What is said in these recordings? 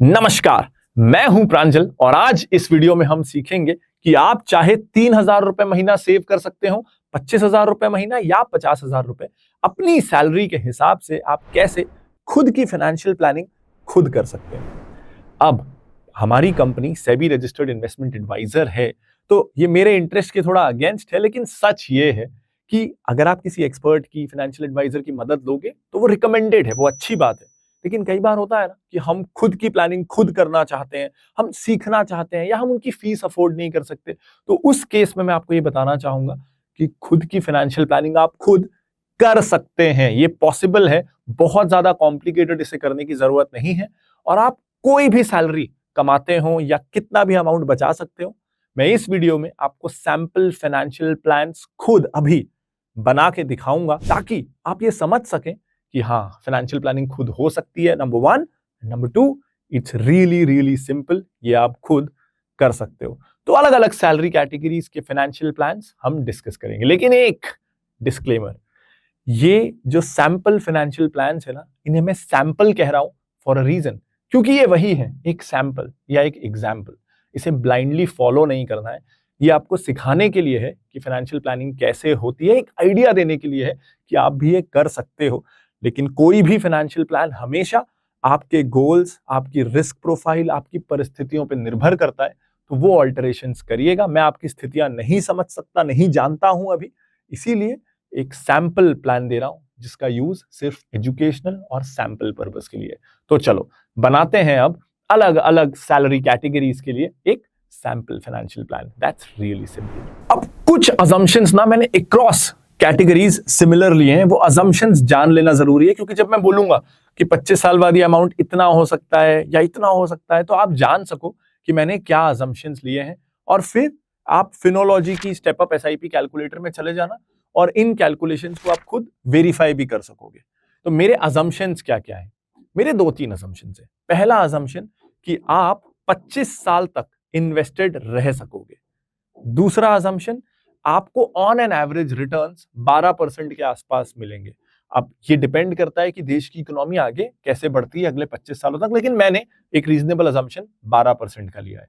नमस्कार, मैं हूं प्रांजल और आज इस वीडियो में हम सीखेंगे कि आप चाहे 3,000 रुपए महीना सेव कर सकते हो, 25,000 रुपए महीना या 50,000 रुपए अपनी सैलरी के हिसाब से आप कैसे खुद की फाइनेंशियल प्लानिंग खुद कर सकते हैं। अब हमारी company SEBI registered investment adviser है, तो ये मेरे इंटरेस्ट के थोड़ा अगेंस्ट है, लेकिन सच ये है कि अगर आप किसी एक्सपर्ट की फाइनेंशियल एडवाइजर की मदद लोगे तो वो रिकमेंडेड है, वो अच्छी बात है। लेकिन कई बार होता है ना कि हम खुद की प्लानिंग खुद करना चाहते हैं, हम सीखना चाहते हैं या हम उनकी फीस अफोर्ड नहीं कर सकते। तो उस केस में मैं आपको ये बताना चाहूंगा कि खुद की फाइनेंशियल प्लानिंग आप खुद कर सकते हैं, ये पॉसिबल है। बहुत ज्यादा कॉम्प्लिकेटेड इसे करने की जरूरत नहीं है और आप कोई भी सैलरी कमाते हो या कितना भी अमाउंट बचा सकते हो। मैं इस वीडियो में आपको सैंपल फाइनेंशियल प्लान्स खुद अभी बना के दिखाऊंगा ताकि आप ये समझ सकें कि हाँ, फाइनेंशियल प्लानिंग खुद हो सकती है, number 1। Number 2, it's really simple, ये आप खुद कर सकते हो। तो अलग अलग सैलरी कैटेगरीज के फाइनेंशियल प्लान्स हम डिस्कस करेंगे, लेकिन एक डिस्क्लेमर, ये जो सैंपल फाइनेंशियल प्लान्स है ना, इन्हें मैं सैंपल कह रहा हूं फॉर अ रीजन, क्योंकि ये वही है, एक सैंपल या एक एग्जाम्पल। इसे ब्लाइंडली फॉलो नहीं करना है, ये आपको सिखाने के लिए है कि फाइनेंशियल प्लानिंग कैसे होती है, एक आइडिया देने के लिए है कि आप भी ये कर सकते हो। लेकिन कोई भी फाइनेंशियल प्लान हमेशा आपके गोल्स, आपकी रिस्क प्रोफाइल, आपकी परिस्थितियों पर निर्भर करता है, तो वो ऑल्टरेशंस करिएगा। मैं आपकी स्थितियां नहीं समझ सकता, नहीं जानता हूं अभी, इसीलिए एक सैंपल प्लान दे रहा हूं जिसका यूज सिर्फ एजुकेशनल और सैंपल पर्पस के लिए। तो चलो बनाते हैं अब अलग अलग सैलरी कैटेगरीज के लिए एक sample financial plan. That's really simple. अब कुछ अजम्पशंस ना मैंने अक्रॉस कैटेगरीज सिमिलर लिए हैं, वो अजम्पशंस जान लेना जरूरी है, क्योंकि जब मैं बोलूंगा कि 25 साल बाद ये अमाउंट इतना हो सकता है या इतना हो सकता है, तो आप जान सको कि मैंने क्या अजम्पशंस लिए हैं। और फिर आप फिनोलॉजी की स्टेप अप एसआईपी कैलकुलेटर में चले जाना और इन कैलकुलेशंस को आप खुद वेरीफाई भी कर सकोगे। तो मेरे अजम्पशंस क्या क्या है? मेरे 2-3 अजम्पशंस है। पहला अजम्पशन कि आप 25 साल तक इन्वेस्टेड रह सकोगे। दूसरा अजम्पशन, आपको ऑन एन एवरेज रिटर्न्स 12% के आसपास मिलेंगे। अब ये डिपेंड करता है कि देश की इकोनॉमी आगे कैसे बढ़ती है अगले 25 सालों तक, लेकिन मैंने एक रीजनेबल अजम्पशन 12% का लिया है।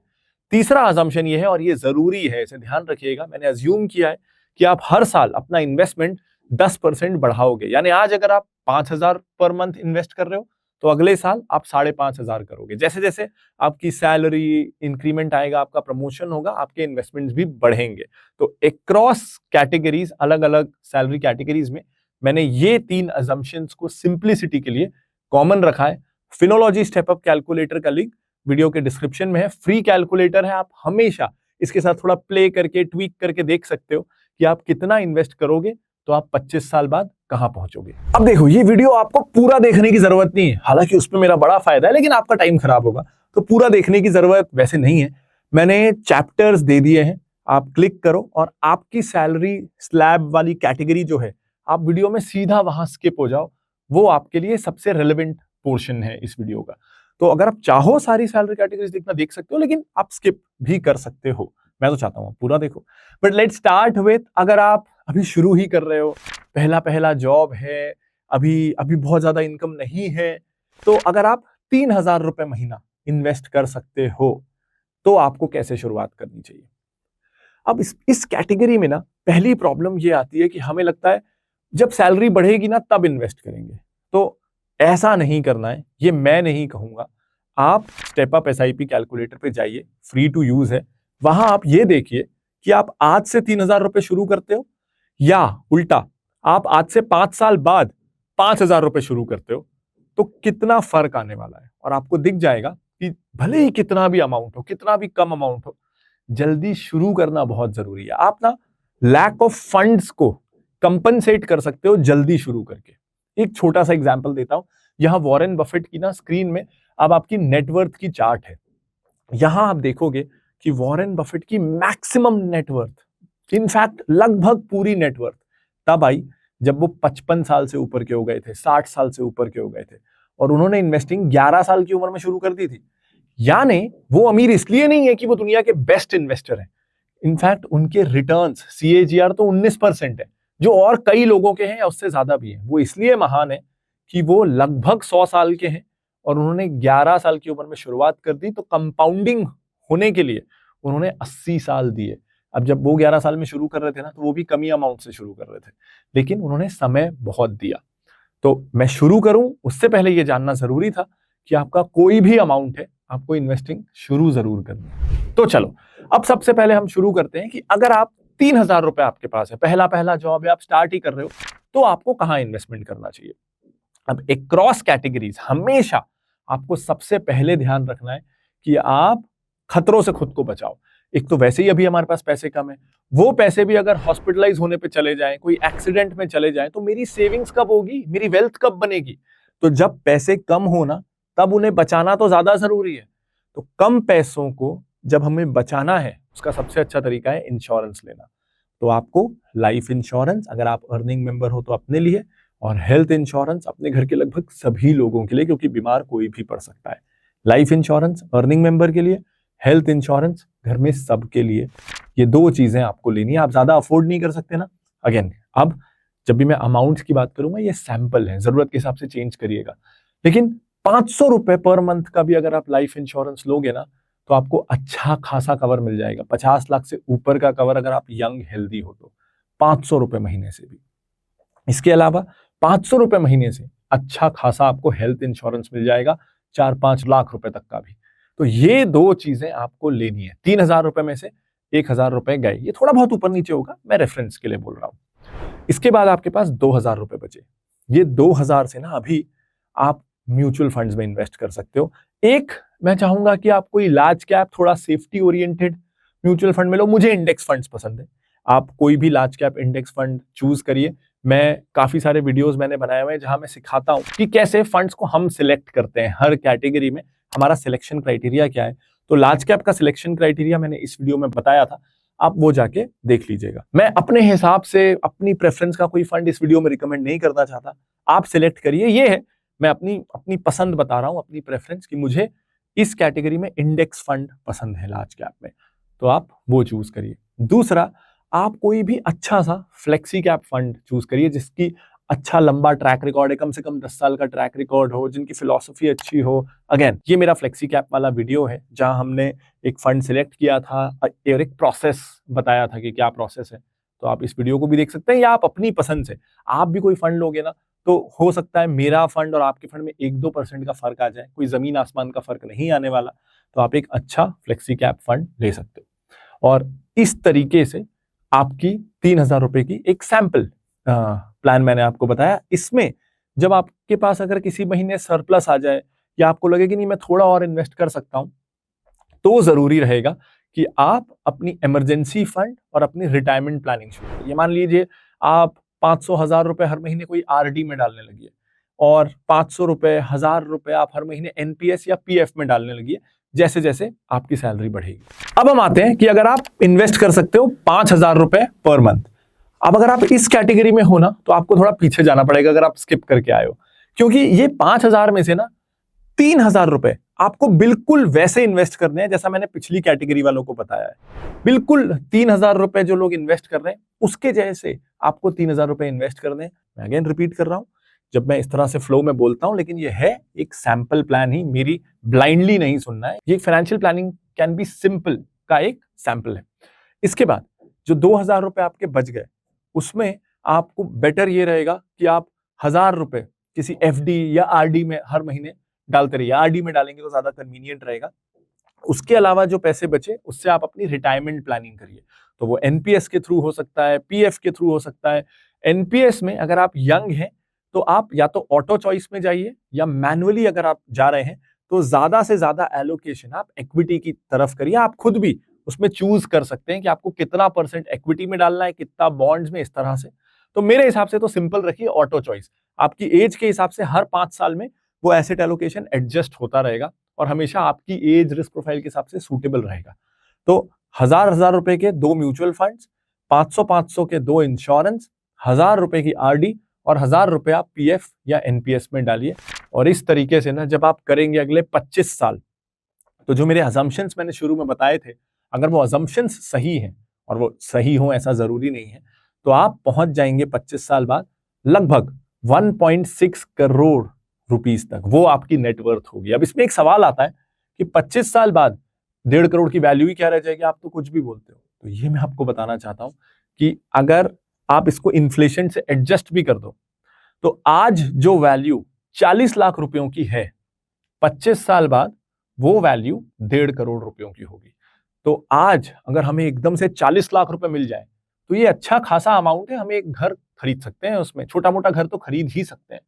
तीसरा अजम्पशन ये है, और ये जरूरी है, इसे ध्यान रखिएगा, मैंने अज्यूम किया है कि आप हर साल अपना इन्वेस्टमेंट 10% बढ़ाओगे। यानी आज अगर आप 5,000 पर मंथ इन्वेस्ट कर रहे हो, तो अगले साल आप 5,500 करोगे। जैसे जैसे आपकी सैलरी इंक्रीमेंट आएगा, आपका प्रमोशन होगा, आपके इन्वेस्टमेंट्स भी बढ़ेंगे। तो अक्रॉस कैटेगरीज, अलग अलग सैलरी कैटेगरीज में मैंने ये 3 अजम्पशंस को सिंप्लिसिटी के लिए कॉमन रखा है। फिनोलॉजी स्टेप अप कैलकुलेटर का लिंक वीडियो के डिस्क्रिप्शन में है, फ्री कैलकुलेटर है। आप हमेशा इसके साथ थोड़ा प्ले करके, ट्वीक करके देख सकते हो कि आप कितना इन्वेस्ट करोगे तो आप 25 साल बाद कहां पहुंचोगे। अब देखो, ये वीडियो आपको पूरा देखने की जरूरत नहीं है, हालांकि उसमें मेरा बड़ा फायदा है, लेकिन आपका टाइम खराब होगा, तो पूरा देखने की जरूरत वैसे नहीं है। मैंने चैप्टर्स दे दिए हैं, आप क्लिक करो और आपकी सैलरी स्लैब वाली कैटेगरी जो है, आप वीडियो में सीधा वहां स्किप हो जाओ, वो आपके लिए सबसे रेलेवेंट पोर्शन है इस वीडियो का। तो अगर आप चाहो सारी सैलरी कैटेगरीज देखना, देख सकते हो, लेकिन आप स्किप भी कर सकते हो। मैं तो चाहता हूं पूरा देखो। बट लेट्स स्टार्ट विथ, अगर आप अभी शुरू ही कर रहे हो, पहला पहला जॉब है, अभी अभी बहुत ज्यादा इनकम नहीं है, तो अगर आप 3,000 रुपए महीना इन्वेस्ट कर सकते हो, तो आपको कैसे शुरुआत करनी चाहिए? अब इस कैटेगरी में ना पहली प्रॉब्लम ये आती है कि हमें लगता है जब सैलरी बढ़ेगी ना तब इन्वेस्ट करेंगे। तो ऐसा नहीं करना है, ये मैं नहीं कहूंगा। आप स्टेप अप एसआईपी कैलकुलेटर पे जाइए, फ्री टू यूज है। वहां आप ये देखिए कि आप आज से 3,000 रुपए शुरू करते हो या उल्टा आप आज से 5 साल बाद 5,000 रुपए शुरू करते हो, तो कितना फर्क आने वाला है। और आपको दिख जाएगा कि भले ही कितना भी अमाउंट हो, कितना भी कम अमाउंट हो, जल्दी शुरू करना बहुत जरूरी है। आप ना लैक ऑफ फंड्स को कंपनसेट कर सकते हो जल्दी शुरू करके। एक छोटा सा एग्जांपल देता हूं। यहां वॉरेन बफेट की ना स्क्रीन में अब आपकी नेटवर्थ की चार्ट है। यहां आप देखोगे कि वॉरेन बफेट की मैक्सिमम नेटवर्थ, इनफैक्ट लगभग पूरी नेटवर्थ, तब आई जब वो 55 साल से ऊपर के हो गए थे, 60 साल से ऊपर के हो गए थे, और उन्होंने इन्वेस्टिंग 11 साल की उम्र में शुरू कर दी थी। यानी वो अमीर इसलिए नहीं है कि वो दुनिया के बेस्ट इन्वेस्टर हैं, इनफैक्ट उनके रिटर्न्स सीएजीआर तो 19% है, जो और कई लोगों के हैं या उससे ज्यादा भी हैं। वो इसलिए महान है कि वो लगभग 100 साल के हैं और उन्होंने 11 साल की उम्र में शुरुआत कर दी, तो कंपाउंडिंग होने के लिए उन्होंने 80 साल दिए। अब जब वो 11 साल में शुरू कर रहे थे ना, तो वो भी कमी अमाउंट से शुरू कर रहे थे, लेकिन उन्होंने समय बहुत दिया। तो मैं शुरू करूं उससे पहले ये जानना जरूरी था कि आपका कोई भी अमाउंट है, आपको इन्वेस्टिंग शुरू जरूर करनी है। तो चलो, अब सबसे पहले हम शुरू करते हैं कि अगर आप 3,000 रुपए आपके पास है, पहला जॉब है, आप स्टार्ट ही कर रहे हो, तो आपको कहां इन्वेस्टमेंट करना चाहिए। अब एक क्रॉस कैटेगरीज हमेशा आपको सबसे पहले ध्यान रखना है कि आप खतरों से खुद को बचाओ। एक तो वैसे ही अभी हमारे पास पैसे कम है, वो पैसे भी अगर हॉस्पिटलाइज होने पे चले जाएं, कोई एक्सीडेंट में चले जाएं, तो मेरी सेविंग्स कब होगी, मेरी वेल्थ कब बनेगी। तो जब पैसे कम होना, तब उन्हें बचाना तो ज्यादा जरूरी है। तो कम पैसों को जब हमें बचाना है, उसका सबसे अच्छा तरीका है इंश्योरेंस लेना। तो आपको लाइफ इंश्योरेंस, अगर आप अर्निंग मेंबर हो तो अपने लिए, और हेल्थ इंश्योरेंस अपने घर के लगभग सभी लोगों के लिए, क्योंकि बीमार कोई भी पड़ सकता है। लाइफ इंश्योरेंस अर्निंग मेंबर के लिए, हेल्थ इंश्योरेंस घर में सबके लिए। ये दो चीजें आपको लेनी है। आप ज्यादा अफोर्ड नहीं कर सकते ना। अगेन, अब जब भी मैं अमाउंट की बात करूंगा, ये सैंपल है, जरूरत के हिसाब से चेंज करिएगा। लेकिन 500 रुपए पर मंथ का भी अगर आप लाइफ इंश्योरेंस लोगे ना, तो आपको अच्छा खासा कवर मिल जाएगा। 50 लाख से ऊपर का कवर अगर आप यंग हेल्दी हो तो 500 रुपए महीने से भी। इसके अलावा 500 रुपए महीने से अच्छा खासा आपको हेल्थ इंश्योरेंस मिल जाएगा, 4-5 लाख रुपए तक का भी। तो ये दो चीजें आपको लेनी है। 3,000 रुपए में से 1,000 रुपए गए, ये थोड़ा बहुत ऊपर नीचे होगा, मैं रेफरेंस के लिए बोल रहा हूं। इसके बाद आपके पास 2,000 रुपए बचे। ये 2,000 से ना अभी आप म्यूचुअल फंड्स में इन्वेस्ट कर सकते हो। एक, मैं चाहूंगा कि आप कोई लार्ज कैप, थोड़ा सेफ्टी ओरिएंटेड म्यूचुअल फंड में लो। मुझे इंडेक्स फंड्स पसंद है। आप कोई भी large cap index fund choose करिए। मैं काफी सारे वीडियोस मैंने बनाए हुए हैं जहां मैं सिखाता हूं कि कैसे फंड्स को हम सिलेक्ट करते हैं, हर कैटेगरी में हमारा सिलेक्शन क्राइटेरिया क्या है। तो लार्ज कैप का सिलेक्शन क्राइटेरिया मैंने इस वीडियो में बताया था, आप वो जाके देख लीजिएगा। मैं अपने हिसाब से अपनी प्रेफरेंस का कोई फंड इस वीडियो में रिकमेंड नहीं करना चाहता, आप सिलेक्ट करिए। ये है, मैं अपनी पसंद बता रहा हूं, अपनी प्रेफरेंस, कि मुझे इस कैटेगरी में इंडेक्स फंड पसंद है लार्ज कैप में, तो आप वो चूज करिए। दूसरा, आप कोई भी अच्छा सा फ्लेक्सी कैप फंड चूज करिए जिसकी अच्छा लंबा ट्रैक रिकॉर्ड है, कम से कम 10 साल का ट्रैक रिकॉर्ड हो, जिनकी फिलॉसफी अच्छी हो। अगेन, ये मेरा फ्लेक्सी कैप वाला वीडियो है जहां हमने एक फंड सिलेक्ट किया था और एक प्रोसेस बताया था कि क्या प्रोसेस है। तो आप इस वीडियो को भी देख सकते हैं, या आप अपनी पसंद से आप भी कोई फंड लोगे ना, तो हो सकता है मेरा फंड और आपके फंड में 1-2% का फर्क आ जाए, कोई जमीन आसमान का फर्क नहीं आने वाला। तो आप एक अच्छा फ्लेक्सी कैप फंड ले सकते हो। और इस तरीके से आपकी 3,000 रुपए की एक सैंपल प्लान मैंने आपको बताया। इसमें जब आपके पास अगर किसी महीने सरप्लस आ जाए, या आपको लगे कि नहीं मैं थोड़ा और इन्वेस्ट कर सकता हूं, तो जरूरी रहेगा कि आप अपनी इमरजेंसी फंड और अपनी रिटायरमेंट प्लानिंग शुरू करिए। मान लीजिए आप 500-1,000 रुपए हर महीने कोई आरडी में डालने लगी है, और 500 रुपए, 1,000 रुपए आप हर महीने एनपीएस या पीएफ में डालने लगी है, जैसे जैसे आपकी सैलरी बढ़ेगी। अब हम आते हैं कि अगर आप इन्वेस्ट कर सकते हो 5,000 रुपए पर मंथ। अब अगर आप इस कैटेगरी में हो ना, तो आपको थोड़ा पीछे जाना पड़ेगा अगर आप स्किप करके आए हो, क्योंकि ये 5,000 में से ना 3,000 रुपए आपको बिल्कुल वैसे इन्वेस्ट करने हैं जैसा मैंने पिछली कैटेगरी वालों को बताया है। बिल्कुल 3,000 रुपए जो लोग इन्वेस्ट कर रहे हैं उसके जैसे आपको 3,000 रुपए इन्वेस्ट करने हैं। मैं अगेन रिपीट कर रहा हूं, जब मैं इस तरह से फ्लो में बोलता हूं, लेकिन ये है एक सैंपल प्लान ही, मेरी ब्लाइंडली नहीं सुनना है। ये financial planning can be simple का एक सैंपल है। इसके बाद जो 2,000 रुपए आपके बच गए, उसमें आपको बेटर ये रहेगा कि आप 1,000 रुपए किसी एफडी या आरडी में हर महीने डालते रहिए। आरडी में डालेंगे तो ज्यादा कन्वीनियंट रहेगा। उसके अलावा जो पैसे बचे उससे आप अपनी रिटायरमेंट प्लानिंग करिए। तो वो एनपीएस के थ्रू हो सकता है, पीएफ के थ्रू हो सकता है। एनपीएस में अगर आप यंग हैं तो आप या तो ऑटो चॉइस में जाइए, या मैनुअली अगर आप जा रहे हैं तो ज्यादा से ज्यादा एलोकेशन आप इक्विटी की तरफ करिए। आप खुद भी उसमें चूज कर सकते हैं कि आपको कितना परसेंट इक्विटी में डालना है, कितना बॉन्ड्स में, इस तरह से। तो मेरे हिसाब से तो सिंपल रखिए, ऑटो चॉइस। आपकी एज के हिसाब से हर 5 साल में वो एसेट एलोकेशन एडजस्ट होता रहेगा, और हमेशा आपकी एज रिस्क प्रोफाइल के हिसाब से सूटेबल रहेगा। तो 1,000 रुपए के 2 म्यूचुअल फंड्स, 500 के 2 इंश्योरेंस, 1,000 रुपए की आरडी, और 1,000 रुपए आप पीएफ या एनपीएस में डालिए। और इस तरीके से ना जब आप करेंगे अगले 25 साल, तो जो मेरे अजम्पशंस मैंने शुरू में बताए थे, अगर वो अजम्पशंस सही हैं, और वो सही हो ऐसा जरूरी नहीं है, तो आप पहुंच जाएंगे 25 साल बाद लगभग 1.6 करोड़ रुपीस तक, वो आपकी नेटवर्थ होगी। अब इसमें एक सवाल आता है कि 25 साल बाद 1.5 करोड़ की वैल्यू ही क्या रह जाएगी, आप तो कुछ भी बोलते हो। तो ये मैं आपको बताना चाहता हूं कि अगर आप इसको इन्फ्लेशन से एडजस्ट भी कर दो तो आज जो वैल्यू 40 लाख रुपयों की है, 25 साल बाद वो वैल्यू 1.5 करोड़ रुपयों की होगी। तो आज अगर हमें एकदम से 40 लाख रुपए मिल जाए तो ये अच्छा खासा अमाउंट है, हम एक घर खरीद सकते हैं, उसमें छोटा मोटा घर तो खरीद ही सकते हैं।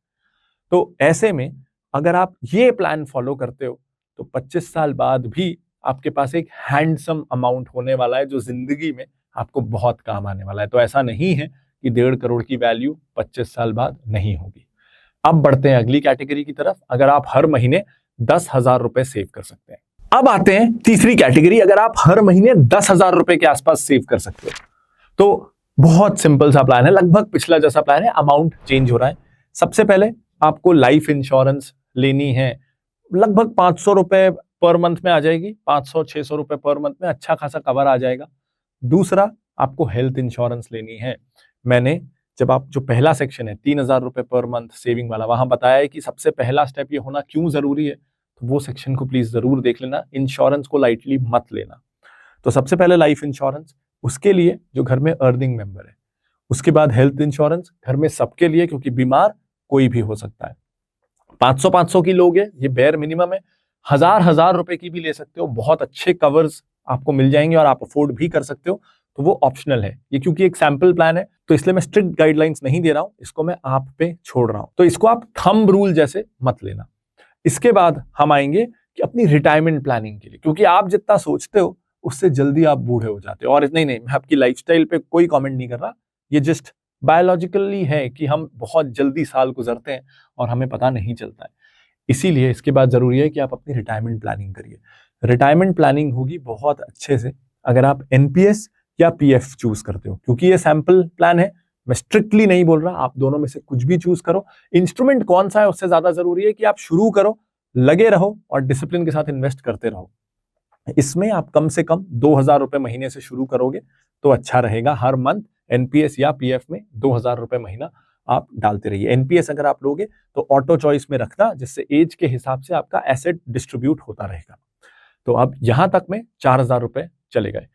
तो ऐसे में अगर आप ये प्लान फॉलो करते हो तो 25 साल बाद भी आपके पास एक हैंडसम अमाउंट होने वाला है जो जिंदगी में आपको बहुत काम आने वाला है। तो ऐसा नहीं है कि 1.5 करोड़ की वैल्यू 25 साल बाद नहीं होगी। अब बढ़ते हैं अगली कैटेगरी की तरफ, अगर आप हर महीने 10,000 रुपए सेव कर सकते हैं। अब आते हैं तीसरी कैटेगरी, अगर आप हर महीने 10,000 रुपए के आसपास सेव कर सकते हो तो बहुत सिंपल सा प्लान है, लगभग पिछला जैसा प्लान है, अमाउंट चेंज हो रहा है। सबसे पहले आपको लाइफ इंश्योरेंस लेनी है, लगभग 500 रुपए पर मंथ में आ जाएगी, 500-600 रुपए पर मंथ में अच्छा खासा कवर आ जाएगा। दूसरा, आपको हेल्थ इंश्योरेंस लेनी है। मैंने जब आप जो पहला सेक्शन है 3,000 रुपए पर मंथ सेविंग वाला, वहां बताया है कि सबसे पहला स्टेप ये होना क्यों जरूरी है, तो वो सेक्शन को प्लीज जरूर देख लेना, इंश्योरेंस को लाइटली मत लेना। तो सबसे पहले लाइफ इंश्योरेंस, उसके लिए जो घर में अर्निंग मेंबर है। उसके बाद हेल्थ इंश्योरेंस, घर में सबके लिए, क्योंकि बीमार कोई भी हो सकता है। 500-500 की लोगे, ये बेयर मिनिमम है। 1,000 रुपए की भी ले सकते हो, बहुत अच्छे कवर्स आपको मिल जाएंगे और आप अफोर्ड भी कर सकते हो, तो वो ऑप्शनल है। ये क्योंकि एक सैंपल प्लान है तो इसलिए मैं स्ट्रिक्ट गाइडलाइंस नहीं दे रहा हूं, इसको मैं आप पे छोड़ रहा हूं, तो इसको आप थंब रूल जैसे मत लेना। इसके बाद हम आएंगे कि अपनी रिटायरमेंट प्लानिंग के लिए, क्योंकि आप जितना सोचते हो उससे जल्दी आप बूढ़े हो जाते हो। और नहीं, मैं आपकी लाइफस्टाइल पे कोई कमेंट नहीं कर रहा, ये जस्ट बायोलॉजिकली है कि हम बहुत जल्दी साल गुजरते हैं और हमें पता नहीं चलता है। इसीलिए इसके बाद जरूरी है कि आप अपनी रिटायरमेंट प्लानिंग करिए। रिटायरमेंट प्लानिंग होगी बहुत अच्छे से अगर आप एनपीएस या पीएफ चूज करते हो, क्योंकि ये सैंपल प्लान है, मैं स्ट्रिक्टली नहीं बोल रहा, आप दोनों में से कुछ भी चूज करो। इंस्ट्रूमेंट कौन सा है उससे ज्यादा जरूरी है कि आप शुरू करो, लगे रहो और डिसिप्लिन के साथ इन्वेस्ट करते रहो। इसमें आप कम से कम 2,000 रुपए महीने से शुरू करोगे तो अच्छा रहेगा। हर मंथ एनपीएस या पीएफ में 2,000 रुपए महीना आप डालते रहिए। एनपीएस अगर आप लोगे तो ऑटो चॉइस में रखना, जिससे एज के हिसाब से आपका एसेट डिस्ट्रीब्यूट होता रहेगा। तो अब यहां तक में 4,000 रुपए चले गए।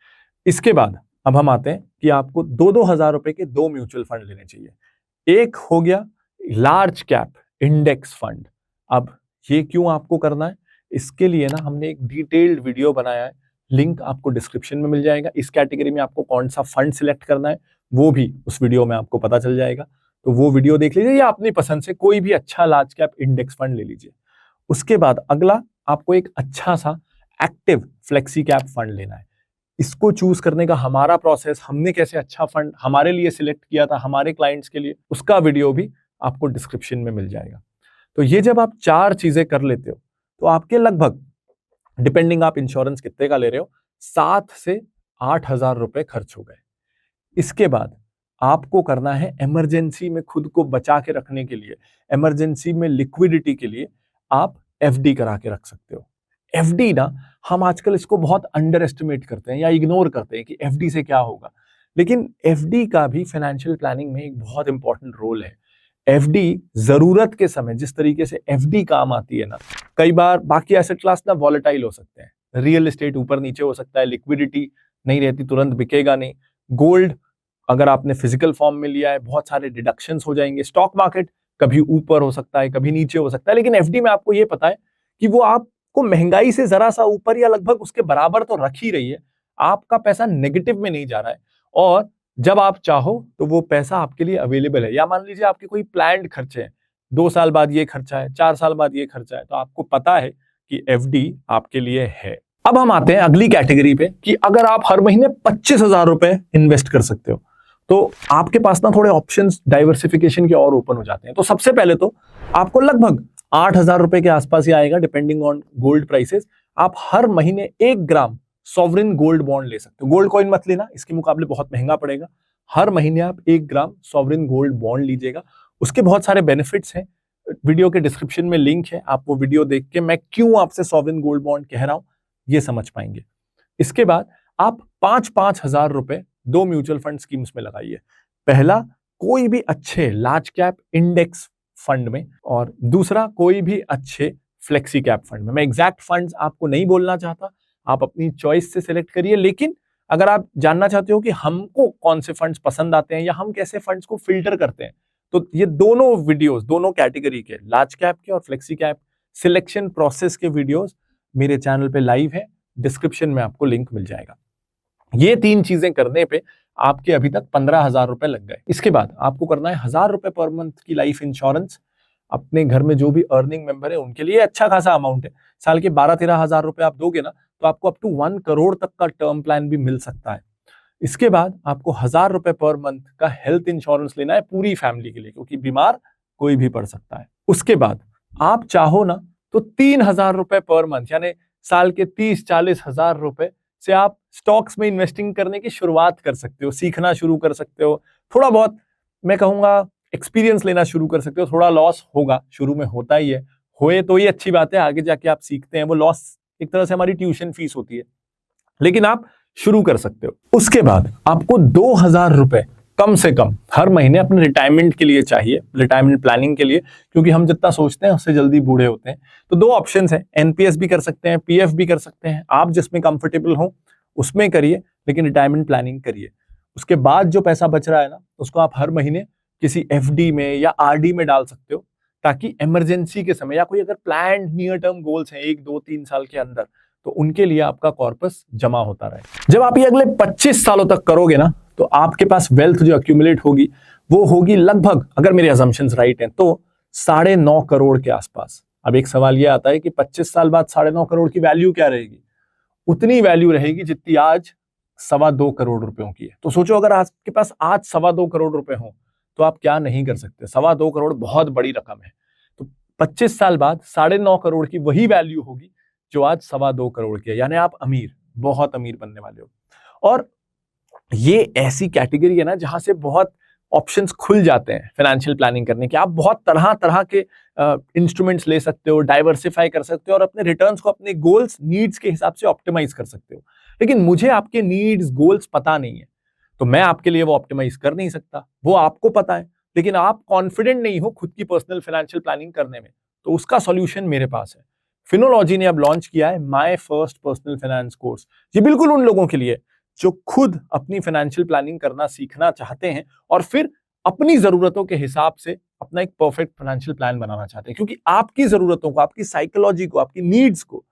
इसके बाद अब हम आते हैं कि आपको 2,000 रुपए के 2 म्यूचुअल फंड लेने चाहिए। एक हो गया लार्ज कैप इंडेक्स फंड। अब ये क्यों आपको करना है, इसके लिए ना हमने एक डिटेल्ड वीडियो बनाया है, लिंक आपको डिस्क्रिप्शन में मिल जाएगा। इस कैटेगरी में आपको कौन सा फंड सिलेक्ट करना है वो भी उस वीडियो में आपको पता चल जाएगा, तो वो वीडियो देख लीजिए, या अपनी पसंद से कोई भी अच्छा लार्ज कैप इंडेक्स फंड ले लीजिए। उसके बाद अगला आपको एक अच्छा सा एक्टिव फ्लेक्सी कैप फंड लेना है। इसको चूज करने का हमारा प्रोसेस, हमने कैसे अच्छा फंड हमारे लिए सिलेक्ट किया था हमारे क्लाइंट्स के लिए, उसका वीडियो भी आपको डिस्क्रिप्शन में मिल जाएगा। तो ये जब आप 4 चीजें कर लेते हो तो आपके लगभग, डिपेंडिंग आप इंश्योरेंस कितने का ले रहे हो, 7 से 8,000 रुपए खर्च हो गए। इसके बाद आपको करना है इमरजेंसी में खुद को बचा के रखने के लिए, इमरजेंसी में लिक्विडिटी के लिए आप एफडी करा के रख सकते हो। एफडी ना, हम आजकल इसको बहुत अंडर एस्टिमेट करते हैं या इग्नोर करते हैं कि एफडी से क्या होगा, लेकिन एफडी का भी फाइनेंशियल प्लानिंग में एक बहुत इंपॉर्टेंट रोल है। एफडी जरूरत के समय जिस तरीके से एफडी काम आती है ना, कई बार बाकी एसेट क्लास ना वॉलेटाइल हो सकते हैं, रियल एस्टेट ऊपर नीचे हो सकता है, लिक्विडिटी नहीं रहती, तुरंत बिकेगा नहीं। गोल्ड अगर आपने फिजिकल फॉर्म में लिया है बहुत सारे डिडक्शंस हो जाएंगे। स्टॉक मार्केट कभी ऊपर हो सकता है कभी नीचे हो सकता है, लेकिन एफडी में आपको ये पता है कि वो आपको महंगाई से जरा सा ऊपर या लगभग उसके बराबर तो रख ही रही है, आपका पैसा नेगेटिव में नहीं जा रहा है, और जब आप चाहो तो वो पैसा आपके लिए अवेलेबल है। या मान लीजिए आपके कोई प्लान्ड खर्चे हैं, 2 साल बाद ये खर्चा है, 4 साल बाद ये खर्चा है, तो आपको पता है कि एफडी आपके लिए है। अब हम आते हैं अगली कैटेगरी पे कि अगर आप हर महीने 25,000 रुपए इन्वेस्ट कर सकते हो तो आपके पास ना थोड़े ऑप्शंस डाइवर्सिफिकेशन के और ओपन हो जाते हैं। तो सबसे पहले तो आपको लगभग 8,000 रुपए के आसपास ही आएगा, डिपेंडिंग ऑन गोल्ड प्राइसेस। आप हर महीने 1 ग्राम सॉवरेन गोल्ड बॉन्ड ले सकते हो। गोल्ड कॉइन मत लेना, इसके मुकाबले बहुत महंगा पड़ेगा। हर महीने आप 1 ग्राम सॉवरेन गोल्ड बॉन्ड लीजिएगा। उसके बहुत सारे बेनिफिट्स हैं, वीडियो के डिस्क्रिप्शन में लिंक है, आप वो वीडियो देख के मैं क्यों आपसे सॉवरेन गोल्ड बॉन्ड कह रहा हूं ये समझ पाएंगे। इसके बाद आप 5-5 हजार रुपए 2 म्यूचुअल फंड स्कीम्स में लगाइए। पहला, कोई भी अच्छे लार्ज कैप इंडेक्स फंड में, और दूसरा कोई भी अच्छे फ्लेक्सी कैप फंड में। मैं एग्जैक्ट फंड्स आपको नहीं बोलना चाहता, आप अपनी चॉइस से सिलेक्ट करिए, लेकिन अगर आप जानना चाहते हो कि हमको कौन से फंड्स पसंद आते हैं या हम कैसे फंड्स को फिल्टर करते हैं, तो ये दोनों वीडियोस, दोनों कैटेगरी के, लार्ज कैप के और फ्लेक्सी कैप सिलेक्शन प्रोसेस के वीडियोस मेरे चैनल पे लाइव है, डिस्क्रिप्शन में आपको लिंक मिल जाएगा। ये 3 चीजें करने पे आपके अभी तक 15,000 रुपए लग गए। इसके बाद आपको करना है 1,000 रुपए पर मंथ की लाइफ इंश्योरेंस। अपने घर में जो भी अर्निंग मेंबर है उनके लिए अच्छा खासा अमाउंट है। साल के 12-13 हजार रुपए आप दोगे ना, तो आपको अप टू 1 करोड़ तक का टर्म प्लान भी मिल सकता है। इसके बाद आपको 1,000 रुपए पर मंथ का हेल्थ इंश्योरेंस लेना है पूरी फैमिली के लिए, क्योंकि बीमार कोई भी पड़ सकता है। उसके बाद आप चाहो ना तो 3,000 रुपए पर मंथ, यानी साल के 30-40 हजार रुपए से आप स्टॉक्स में इन्वेस्टिंग करने की शुरुआत कर सकते हो, सीखना शुरू कर सकते हो। थोड़ा बहुत मैं कहूंगा एक्सपीरियंस लेना शुरू कर सकते हो। थोड़ा लॉस होगा, शुरू में होता ही है, होए तो ये अच्छी बात है, आगे जाके आप सीखते हैं। वो लॉस एक तरह से हमारी ट्यूशन फीस होती है, लेकिन आप शुरू कर सकते हो। उसके बाद आपको 2,000 रुपए कम से कम हर महीने अपने रिटायरमेंट के लिए चाहिए, रिटायरमेंट प्लानिंग के लिए, क्योंकि हम जितना सोचते हैं उससे जल्दी बूढ़े होते हैं। तो 2 ऑप्शंस हैं, एनपीएस भी कर सकते हैं, पीएफ भी कर सकते हैं। आप जिसमें कंफर्टेबल हो उसमें करिए, लेकिन रिटायरमेंट प्लानिंग करिए। उसके बाद जो पैसा बच रहा है ना, उसको आप हर महीने किसी एफडी में या आरडी में डाल सकते हो, ताकि इमरजेंसी के समय या कोई अगर प्लान्ड नियर टर्म गोल्स हैं 1, 2, 3 साल के अंदर, तो उनके लिए आपका कॉर्पस जमा होता रहे। जब आप ये अगले 25 सालों तक करोगे ना, तो आपके पास वेल्थ जो एक्यूमुलेट होगी वो होगी लगभग, अगर मेरे असम्पशंस राइट हैं, तो 9.5 करोड़ के आसपास। अब एक सवाल ये आता है कि 25 साल बाद 9.5 करोड़ की वैल्यू क्या रहेगी? उतनी वैल्यू रहेगी जितनी आज 2.25 करोड़ रुपयों की है। तो सोचो, अगर आपके पास आज 2.25 करोड़ रुपए हो तो आप क्या नहीं कर सकते। 2.25 करोड़ बहुत बड़ी रकम है। तो 25 साल बाद 9.5 करोड़ की वही वैल्यू होगी जो आज 2.25 करोड़ की है, यानी आप अमीर, बहुत अमीर बनने वाले हो। और ये ऐसी कैटेगरी है ना जहां से बहुत ऑप्शंस खुल जाते हैं फाइनेंशियल प्लानिंग करने के। आप बहुत तरह तरह के इंस्ट्रूमेंट्स ले सकते हो, डाइवर्सिफाई कर सकते हो और अपने रिटर्न्स को अपने गोल्स, नीड्स के हिसाब से ऑप्टिमाइज कर सकते हो। लेकिन मुझे आपके नीड्स, गोल्स पता नहीं है, तो मैं आपके लिए वो ऑप्टिमाइज कर नहीं सकता। वो आपको पता है, लेकिन आप कॉन्फिडेंट नहीं हो खुद की पर्सनल फाइनेंशियल प्लानिंग करने में, तो उसका सॉल्यूशन मेरे पास है। फिनोलॉजी ने अब लॉन्च किया है my first personal finance course. ये बिल्कुल उन लोगों के लिए जो खुद अपनी फाइनेंशियल प्लानिंग करना सीखना चाहते हैं और फिर अपनी जरूरतों के हिसाब से अपना एक परफेक्ट फाइनेंशियल प्लान बनाना चाहते हैं, क्योंकि आपकी जरूरतों को, आपकी साइकोलॉजी को, आपकी नीड्स को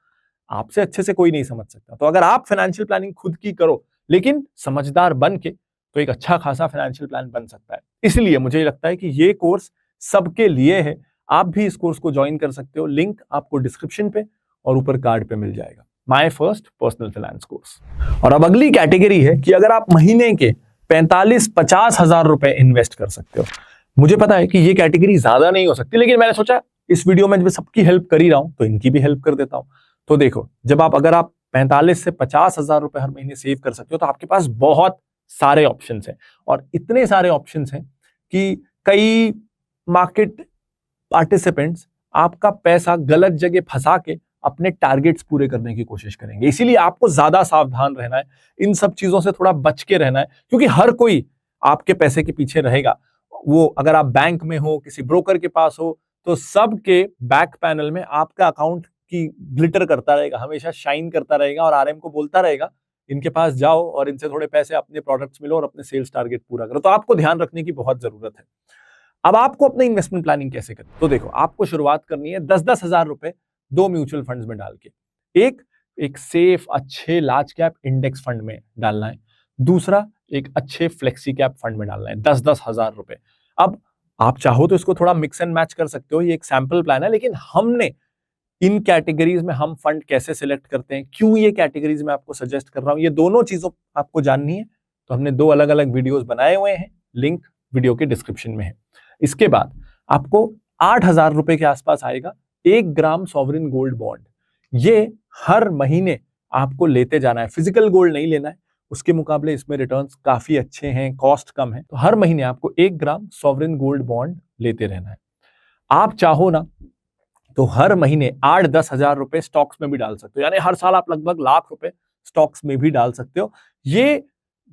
आपसे अच्छे से कोई नहीं समझ सकता। तो अगर आप फाइनेंशियल प्लानिंग खुद की करो, लेकिन समझदार बन के, तो एक अच्छा खासा फाइनेंशियल प्लान बन सकता है। इसलिए मुझे लगता है कि ये कोर्स सबके लिए है। आप भी इस कोर्स को ज्वाइन कर सकते हो, लिंक आपको डिस्क्रिप्शन पे और ऊपर कार्ड पे मिल जाएगा, my first personal finance course. और अब अगली कैटेगरी है कि अगर आप महीने के 45-50 हजार रुपए इन्वेस्ट कर सकते हो। मुझे पता है कि ये कैटेगरी ज्यादा नहीं हो सकती, लेकिन मैंने सोचा इस वीडियो में जब सबकी हेल्प कर ही रहा हूं तो इनकी भी हेल्प कर देता हूं। तो देखो, अगर आप 45 से 50 हजार रुपए हर महीने सेव कर सकते हो, तो आपके पास बहुत सारे ऑप्शंस हैं। और इतने सारे ऑप्शंस हैं कि कई मार्केट पार्टिसिपेंट्स आपका पैसा गलत जगह फंसा के अपने टारगेट्स पूरे करने की कोशिश करेंगे। इसीलिए आपको ज्यादा सावधान रहना है, इन सब चीजों से थोड़ा बच के रहना है, क्योंकि हर कोई आपके पैसे के पीछे रहेगा। वो अगर आप बैंक में हो, किसी ब्रोकर के पास हो, तो सबके बैक पैनल में आपका अकाउंट की ग्लिटर करता रहेगा, हमेशा शाइन करता रहेगा और आरएम को बोलता रहेगा इनके पास जाओ और इनसे थोड़े पैसे, अपने प्रोडक्ट्स मिलो और अपने सेल्स टारगेट पूरा करो। तो आपको ध्यान रखने की बहुत जरूरत है। अब आपको अपने इन्वेस्टमेंट प्लानिंग कैसे करनी? तो देखो, आपको शुरुआत करनी है 10-10 हजार रुपए 2 म्यूचुअल फंड्स में डाल के। एक सेफ अच्छे लार्ज कैप इंडेक्स फंड में डालना है, दूसरा एक अच्छे फ्लेक्सी कैप फंड में डालना है, 10-10 हजार रुपए। अब आप चाहो तो इसको थोड़ा मिक्स एंड मैच कर सकते हो, ये एक सैंपल प्लान है, लेकिन हमने इन कैटेगरीज में हम फंड कैसे सिलेक्ट करते हैं, क्यों ये कैटेगरीज में आपको सजेस्ट कर रहा हूं, ये दोनों चीजों आपको जाननी है तो हमने 2 अलग अलग वीडियोस बनाए हुए हैं, लिंक वीडियो के डिस्क्रिप्शन में है। इसके बाद आपको 8,000 रुपए के आसपास आएगा 1 ग्राम सॉवरिन गोल्ड बॉन्ड। ये हर महीने आपको लेते जाना है, फिजिकल गोल्ड नहीं लेना है, उसके मुकाबले इसमें रिटर्न्स काफी अच्छे हैं, कॉस्ट कम है। तो हर महीने आपको 1 ग्राम सॉवरिन गोल्ड बॉन्ड लेते रहना है। आप चाहो ना तो हर महीने 8-10 हजार रुपए स्टॉक्स में भी डाल सकते हो, यानी हर साल आप लगभग लाख रुपए स्टॉक्स में भी डाल सकते हो। ये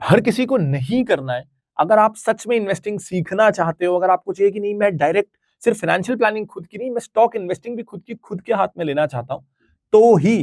हर किसी को नहीं करना है। अगर आप सच में इन्वेस्टिंग सीखना चाहते हो, अगर आपको चाहिए कि नहीं मैं डायरेक्ट सिर्फ फाइनेंशियल प्लानिंग खुद की नहीं, मैं स्टॉक इन्वेस्टिंग भी खुद के हाथ में लेना चाहता हूं, तो ही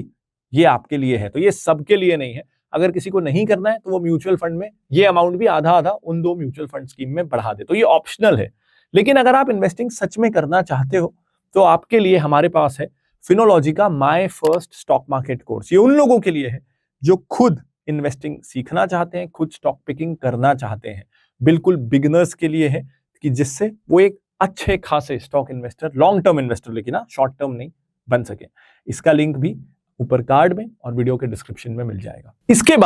ये आपके लिए है। तो ये सबके लिए नहीं है। अगर किसी को नहीं करना है तो वो म्यूचुअल फंड में ये अमाउंट भी आधा आधा उन 2 म्यूचुअल फंड स्कीम में बढ़ा दे। तो ये ऑप्शनल है। लेकिन अगर आप इन्वेस्टिंग सच में करना चाहते हो तो आपके लिए हमारे पास है फिनोलॉजी का my first stock market course. ये उन लोगों के लिए है जो खुद इन्वेस्टिंग सीखना चाहते हैं, खुद स्टॉक पिकिंग करना चाहते हैं। बिल्कुल बिगिनर्स के लिए है कि जिससे वो एक अच्छे खासे stock investor, long term investor, लेकिन शॉर्ट टर्म नहीं बन सके। इसका लिंक भी ऊपर कार्ड में और वीडियो के डिस्क्रिप्शन में मिल जाएगा। इसके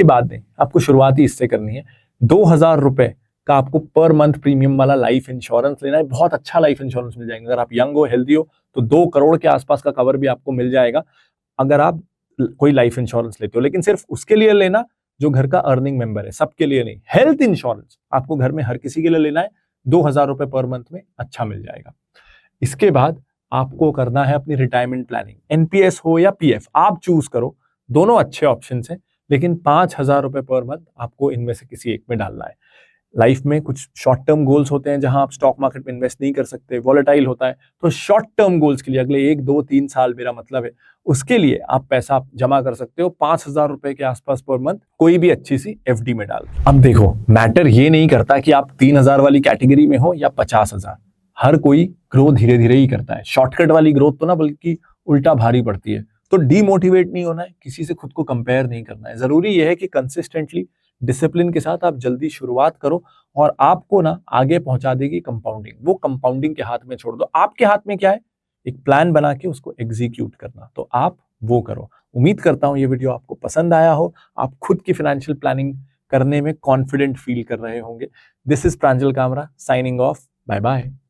बाद नहीं, आपको शुरुआती इससे करनी है। 2,000 रुपए का आपको पर मंथ प्रीमियम वाला लाइफ इंश्योरेंस लेना है। बहुत अच्छा लाइफ इंश्योरेंस मिल जाएगा। अगर आप यंग हो, हेल्दी हो तो 2 करोड़ के आसपास का कवर भी आपको मिल जाएगा अगर आप कोई लाइफ इंश्योरेंस लेते हो। लेकिन सिर्फ उसके लिए लेना जो घर का अर्निंग मेंबर है, सबके लिए नहीं। हेल्थ इंश्योरेंस आपको घर में हर किसी के लिए लेना है। 2,000 रुपए पर मंथ में अच्छा मिल जाएगा। इसके बाद आपको करना है अपनी रिटायरमेंट प्लानिंग। एनपीएस हो या पीएफ, आप चूज करो, दोनों अच्छे ऑप्शन हैं। लेकिन 5,000 रुपए पर मंथ आपको इनमें से किसी एक में डालना है। लाइफ में कुछ शॉर्ट टर्म गोल्स होते हैं जहां आप स्टॉक मार्केट में इन्वेस्ट नहीं कर सकते, वॉलेटाइल होता है। तो शॉर्ट टर्म गोल्स के लिए अगले 1, 2, 3 साल मेरा मतलब है, उसके लिए आप पैसा जमा कर सकते हो 5,000 रुपए के आसपास पर मंथ कोई भी अच्छी सी एफडी में डाल। अब देखो, मैटर ये नहीं करता कि आप 3,000 वाली कैटेगरी में हो या 50,000। हर कोई ग्रो धीरे धीरे ही करता है। शॉर्टकट वाली ग्रोथ तो ना बल्कि उल्टा भारी पड़ती है। तो डीमोटिवेट नहीं होना है, किसी से खुद को कंपेयर नहीं करना है। जरूरी यह है कि कंसिस्टेंटली, डिसिप्लिन के साथ आप जल्दी शुरुआत करो और आपको ना आगे पहुंचा देगी कंपाउंडिंग। वो कंपाउंडिंग के हाथ में छोड़ दो। आपके हाथ में क्या है? एक प्लान बना के उसको एग्जीक्यूट करना। तो आप वो करो। उम्मीद करता हूं ये वीडियो आपको पसंद आया हो। आप खुद की फाइनेंशियल प्लानिंग करने में कॉन्फिडेंट फील कर रहे होंगे। This is Pranjal Kamra signing off. Bye bye.